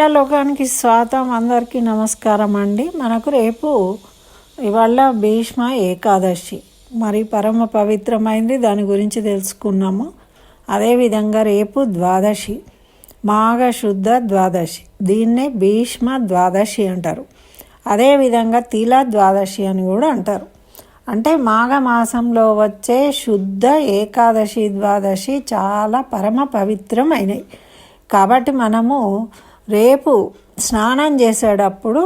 లోకానికి స్వాగతం. అందరికీ నమస్కారం అండి. మనకు రేపు ఇవాళ భీష్మ ఏకాదశి, మరి పరమ పవిత్రమైంది, దాని గురించి తెలుసుకున్నాము. అదేవిధంగా రేపు ద్వాదశి, మాఘ శుద్ధ ద్వాదశి, దీన్నే భీష్మ ద్వాదశి అంటారు. అదేవిధంగా తిల ద్వాదశి అని కూడా అంటారు. అంటే మాఘ మాసంలో వచ్చే శుద్ధ ఏకాదశి ద్వాదశి చాలా పరమ పవిత్రమైనవి. కాబట్టి మనము రేపు స్నానం చేసేటప్పుడు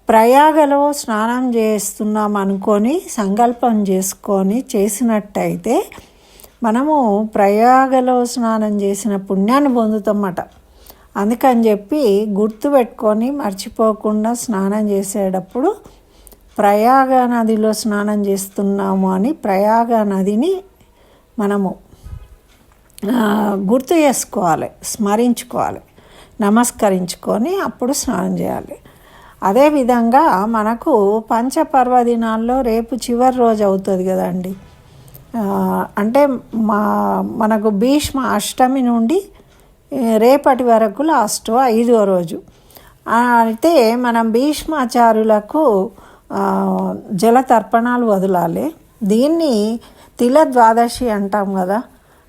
ప్రయాగలో స్నానం చేస్తున్నాం అనుకొని సంకల్పం చేసుకొని చేసినట్టయితే మనము ప్రయాగలో స్నానం చేసిన పుణ్యాన్ని పొందుతామట. అందుకని చెప్పి గుర్తుపెట్టుకొని మర్చిపోకుండా స్నానం చేసేటప్పుడు ప్రయాగ నదిలో స్నానం చేస్తున్నాము అని ప్రయాగ నదిని మనము గుర్తు చేసుకోవాలి, స్మరించుకోవాలి, నమస్కరించుకొని అప్పుడు స్నానం చేయాలి. అదేవిధంగా మనకు పంచపర్వదినాల్లో రేపు చివరి రోజు అవుతుంది కదండి. అంటే మనకు భీష్మ అష్టమి నుండి రేపటి వరకు లాస్ట్ 5వ రోజు. అయితే మనం భీష్మాచార్యులకు జలతర్పణాలు వదలాలి. దీన్ని తిల ద్వాదశి అంటాం కదా.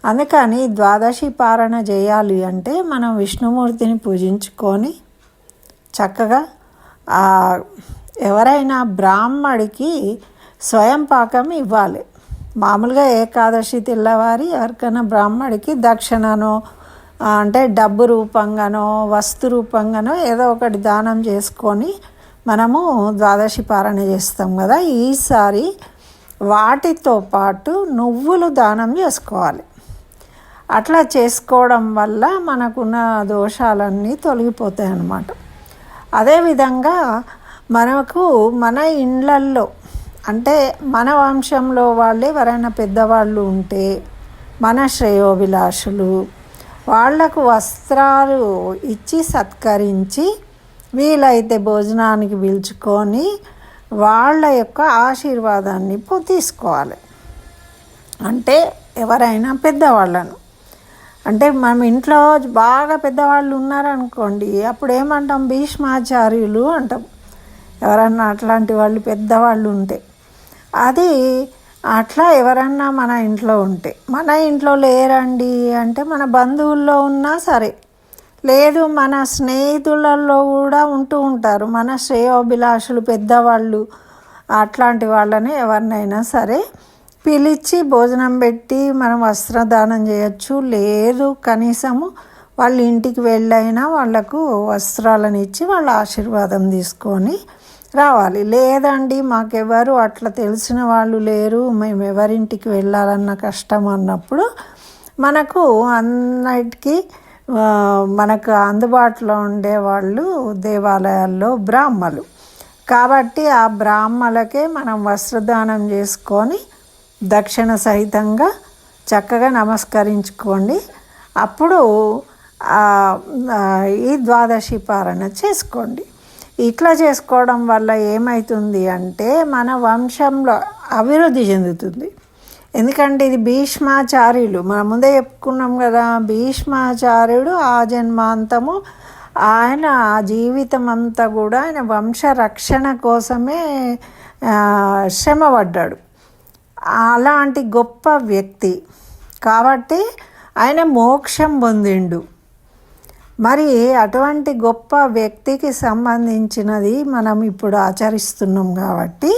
అందుకని ద్వాదశి పారణ చేయాలి అంటే మనం విష్ణుమూర్తిని పూజించుకొని చక్కగా ఎవరైనా బ్రాహ్మడికి స్వయం పాకం ఇవ్వాలి. మామూలుగా ఏకాదశి తెల్లవారి ఎవరికైనా బ్రాహ్మడికి దక్షిణనో అంటే డబ్బు రూపంగానో వస్తు రూపంగానో ఏదో ఒకటి దానం చేసుకొని మనము ద్వాదశి పారణ చేస్తాం కదా. ఈసారి వాటితో పాటు నువ్వులు దానం చేసుకోవాలి. అట్లా చేసుకోవడం వల్ల మనకున్న దోషాలన్నీ తొలగిపోతాయి అన్నమాట. అదేవిధంగా మనకు మన ఇండ్లల్లో అంటే మన వంశంలో వాళ్ళు ఎవరైనా పెద్దవాళ్ళు ఉంటే మన శ్రేయోభిలాషులు వాళ్లకు వస్త్రాలు ఇచ్చి సత్కరించి వీలైతే భోజనానికి పిలుచుకొని వాళ్ళ యొక్క ఆశీర్వాదాన్ని తీసుకోవాలి. అంటే ఎవరైనా పెద్దవాళ్ళను, అంటే మనం ఇంట్లో బాగా పెద్దవాళ్ళు ఉన్నారనుకోండి, అప్పుడు ఏమంటాం, భీష్మాచార్యులు అంటాం. ఎవరన్నా అట్లాంటి వాళ్ళు పెద్దవాళ్ళు ఉంటే, అది అట్లా ఎవరన్నా మన ఇంట్లో ఉంటే, మన ఇంట్లో లేరండి అంటే మన బంధువుల్లో ఉన్నా సరే, లేదు మన స్నేహితులలో కూడా ఉంటూ ఉంటారు మన శ్రేయోభిలాషులు పెద్దవాళ్ళు, అట్లాంటి వాళ్ళని ఎవరినైనా సరే పిలిచి భోజనం పెట్టి మనం వస్త్రదానం చేయొచ్చు. లేదు కనీసము వాళ్ళ ఇంటికి వెళ్ళైనా వాళ్లకు వస్త్రాలను ఇచ్చి వాళ్ళ ఆశీర్వాదం తీసుకొని రావాలి. లేదండి మాకెవరు అట్లా తెలిసిన వాళ్ళు లేరు, మేము ఎవరింటికి వెళ్ళాలన్న కష్టం అన్నప్పుడు మనకు అన్నిటికీ మనకు అందుబాటులో ఉండేవాళ్ళు దేవాలయాల్లో బ్రాహ్మలు. కాబట్టి ఆ బ్రాహ్మలకే మనం వస్త్రదానం చేసుకొని దక్షిణ సహితంగా చక్కగా నమస్కరించుకోండి. అప్పుడు ఈ ద్వాదశి పారణ చేసుకోండి. ఇట్లా చేసుకోవడం వల్ల ఏమవుతుంది అంటే మన వంశంలో అభివృద్ధి చెందుతుంది. ఎందుకంటే ఇది భీష్మాచార్యులు, మనం ముందే చెప్పుకున్నాం కదా, భీష్మాచార్యుడు ఆ జన్మాంతము ఆయన జీవితం అంతా కూడా ఆయన వంశ రక్షణ కోసమే శ్రమపడ్డాడు. అలాంటి గొప్ప వ్యక్తి కాబట్టి ఆయన మోక్షం పొందిండు. మరి అటువంటి గొప్ప వ్యక్తికి సంబంధించినది మనం ఇప్పుడు ఆచరిస్తున్నాం కాబట్టి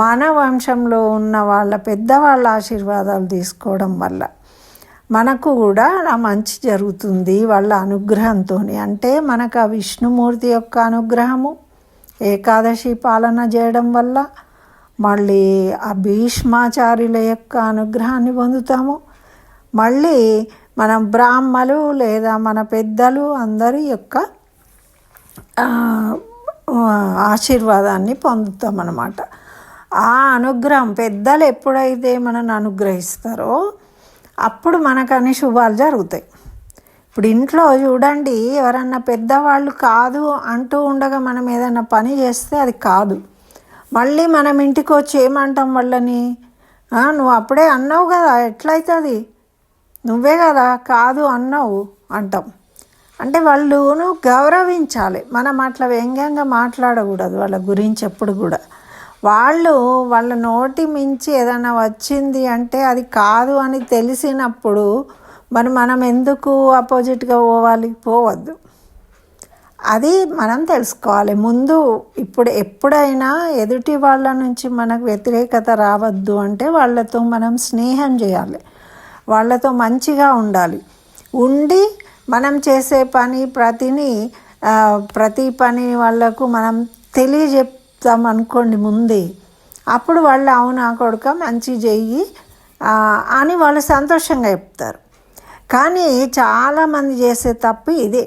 మన వంశంలో ఉన్న వాళ్ళ పెద్దవాళ్ళ ఆశీర్వాదాలు తీసుకోవడం వల్ల మనకు కూడా మంచి జరుగుతుంది వాళ్ళ అనుగ్రహంతో. అంటే మనకు ఆ విష్ణుమూర్తి యొక్క అనుగ్రహము ఏకాదశి పాలన చేయడం వల్ల, మళ్ళీ ఆ భీష్మాచార్యుల యొక్క అనుగ్రహాన్ని పొందుతాము. మళ్ళీ మనం బ్రాహ్మలు లేదా మన పెద్దలు అందరి యొక్క ఆశీర్వాదాన్ని పొందుతాం అన్నమాట. ఆ అనుగ్రహం పెద్దలు ఎప్పుడైతే మనల్ని అనుగ్రహిస్తారో అప్పుడు మనకు అన్ని శుభాలు జరుగుతాయి. ఇప్పుడు ఇంట్లో చూడండి, ఎవరన్నా పెద్దవాళ్ళు కాదు అంటూ ఉండగా మనం ఏదైనా పని చేస్తే అది కాదు. మళ్ళీ మనం ఇంటికి వచ్చి ఏమంటాం వాళ్ళని, నువ్వు అప్పుడే అన్నావు కదా, ఎట్లయితుంది, నువ్వే కదా కాదు అన్నావు అంటాం. అంటే వాళ్ళును గౌరవించాలి. మనం అట్లా వ్యంగ్యంగా మాట్లాడకూడదు వాళ్ళ గురించి ఎప్పుడు కూడా. వాళ్ళ నోటి మించి ఏదైనా వచ్చింది అంటే అది కాదు అని తెలిసినప్పుడు మనం ఎందుకు అపోజిట్గా పోవద్దు. అది మనం తెలుసుకోవాలి ముందు. ఎప్పుడైనా ఎదుటి వాళ్ళ నుంచి మనకు వ్యతిరేకత రావద్దు అంటే వాళ్ళతో మనం స్నేహం చేయాలి, వాళ్ళతో మంచిగా ఉండాలి. ఉండి మనం చేసే ప్రతి పని వాళ్ళకు మనం తెలియజెప్తాం అనుకోండి ముందే, అప్పుడు వాళ్ళు అవునా కొడుక మంచి చెయ్యి అని వాళ్ళు సంతోషంగా చెప్తారు. కానీ చాలామంది చేసే తప్పు ఇదే.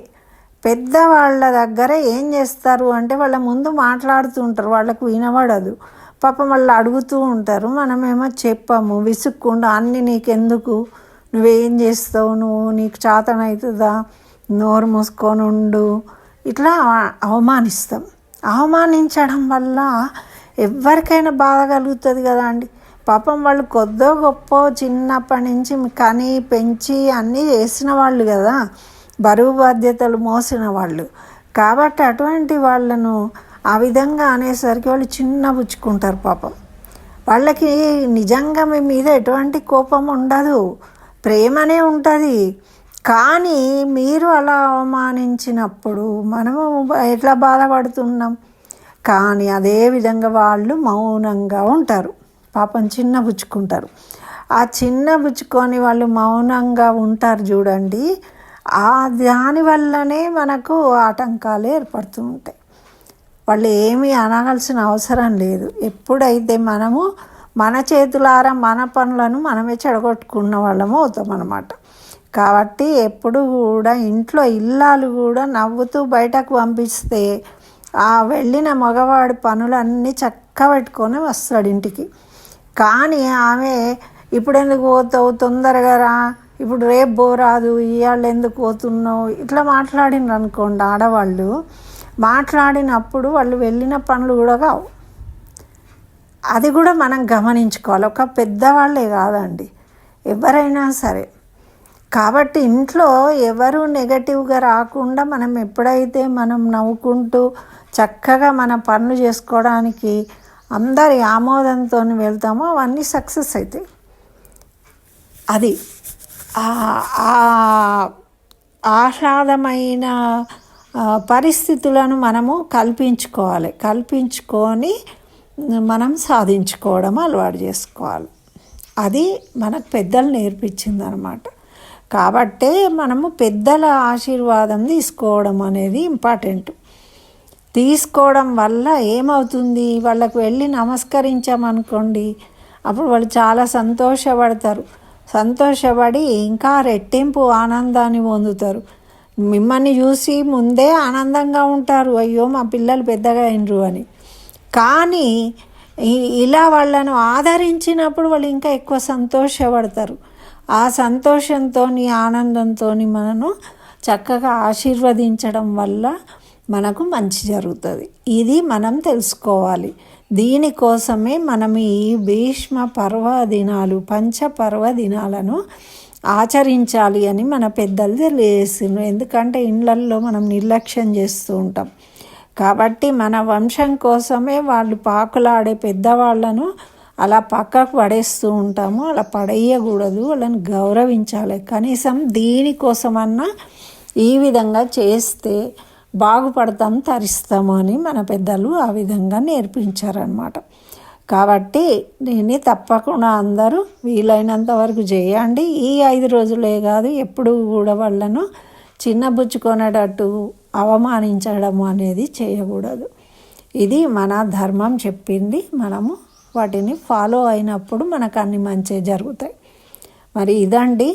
పెద్దవాళ్ళ దగ్గర ఏం చేస్తారు అంటే వాళ్ళ ముందు మాట్లాడుతూ ఉంటారు, వాళ్ళకు వినబడదు. పాపం వాళ్ళు అడుగుతూ ఉంటారు, మనమేమో చెప్పాము విసుక్కుండా, అన్నీ నీకెందుకు, నువ్వేం చేస్తావు, నీకు చేతనవుతుందా, నోరు మూసుకొని ఉండు, ఇట్లా అవమానిస్తాం. అవమానించడం వల్ల ఎవరికైనా బాధ కలుగుతుంది కదా అండి. పాపం వాళ్ళు కొద్దో గొప్ప చిన్నప్పటి నుంచి కని పెంచి అన్నీ చేసిన వాళ్ళు కదా, బరువు బాధ్యతలు మోసిన వాళ్ళు. కాబట్టి అటువంటి వాళ్ళను ఆ విధంగా అనేసరికి వాళ్ళు చిన్నబుచ్చుకుంటారు. పాపం వాళ్ళకి నిజంగా మీ మీద ఎటువంటి కోపం ఉండదు, ప్రేమనే ఉంటుంది. కానీ మీరు అలా అవమానించినప్పుడు మనము ఎట్లా బాధపడుతున్నాం. కానీ అదే విధంగా వాళ్ళు మౌనంగా ఉంటారు, పాపం చిన్నబుచ్చుకుంటారు. ఆ చిన్నబుచ్చుకొని వాళ్ళు మౌనంగా ఉంటారు చూడండి, దానివల్లనే మనకు ఆటంకాలు ఏర్పడుతూ ఉంటాయి. వాళ్ళు ఏమీ అనవలసిన అవసరం లేదు. ఎప్పుడైతే మనము మన చేతులారా మన పనులను మనమే చెడగొట్టుకున్న వాళ్ళము అవుతాం అన్నమాట. కాబట్టి ఎప్పుడు కూడా ఇంట్లో ఇల్లాలు కూడా నవ్వుతూ బయటకు పంపిస్తే ఆ వెళ్ళిన మగవాడి పనులన్నీ పెట్టుకొని వస్తాడు ఇంటికి. కానీ ఆమె ఇప్పుడు ఎందుకు పోతావు, తొందరగా రా, ఇప్పుడు రేపు పోరాదు, ఇవాళ ఎందుకు పోతున్నావు, ఇట్లా మాట్లాడినారు అనుకోండి. ఆడవాళ్ళు మాట్లాడినప్పుడు వాళ్ళు వెళ్ళిన పనులు కూడా కావు. అది కూడా మనం గమనించుకోవాలి. ఒక పెద్దవాళ్ళే కాదండి, ఎవరైనా సరే. కాబట్టి ఇంట్లో ఎవరు నెగటివ్గా రాకుండా మనం ఎప్పుడైతే మనం నవ్వుకుంటూ చక్కగా మన పనులు చేసుకోవడానికి అందరి ఆమోదంతో వెళ్తామో అవన్నీ సక్సెస్ అవుతాయి. అది ఆహ్లాదమైన పరిస్థితులను మనము కల్పించుకొని మనం సాధించుకోవడం అలవాటు చేసుకోవాలి. అది మనకు పెద్దలు నేర్పించింది అన్నమాట. కాబట్టే మనము పెద్దల ఆశీర్వాదం తీసుకోవడం అనేది ఇంపార్టెంట్. తీసుకోవడం వల్ల ఏమవుతుంది, వాళ్ళకు వెళ్ళి నమస్కరించామనుకోండి, అప్పుడు వాళ్ళు చాలా సంతోషపడి ఇంకా రెట్టింపు ఆనందాన్ని పొందుతారు. మిమ్మల్ని చూసి ముందే ఆనందంగా ఉంటారు, అయ్యో మా పిల్లలు పెద్దగా అయినరు అని. కానీ ఇలా వాళ్ళను ఆదరించినప్పుడు వాళ్ళు ఇంకా ఎక్కువ సంతోషపడతారు. ఆ సంతోషంతో ఆనందంతో మనను చక్కగా ఆశీర్వదించడం వల్ల మనకు మంచి జరుగుతుంది. ఇది మనం తెలుసుకోవాలి. దీనికోసమే మనం ఈ భీష్మ పర్వదినాలు, పంచపర్వదినాలను ఆచరించాలి అని మన పెద్దలు తెలియజేస్తున్నారు. ఎందుకంటే ఇళ్ళల్లో మనం నిర్లక్ష్యం చేస్తూ ఉంటాం. కాబట్టి మన వంశం కోసమే వాళ్ళు పాకులాడే పెద్దవాళ్ళను అలా పక్కకు పడేస్తూ ఉంటాము. అలా పడేయకూడదు, వాళ్ళని గౌరవించాలి. కనీసం దీనికోసమన్నా ఈ విధంగా చేస్తే బాగుపడతాం, తరిస్తాము అని మన పెద్దలు ఆ విధంగా నేర్పించారనమాట. కాబట్టి దీన్ని తప్పకుండా అందరూ వీలైనంత వరకు చేయండి. ఈ 5 రోజులే కాదు, ఎప్పుడు కూడా వాళ్ళను చిన్నబుచ్చుకొనేటట్టు అవమానించడం అనేది చేయకూడదు. ఇది మన ధర్మం చెప్పింది. మనము వాటిని ఫాలో అయినప్పుడు మనకు అన్ని మంచి జరుగుతాయి. మరి ఇదండి,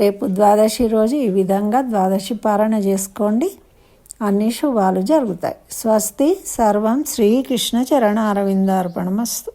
రేపు ద్వాదశి రోజు ఈ విధంగా ద్వాదశి పారణ చేసుకోండి, అన్ని శుభాలు జరుగుతాయి. స్వస్తి. సర్వం శ్రీకృష్ణ చరణ అరవిందార్పణమస్తు.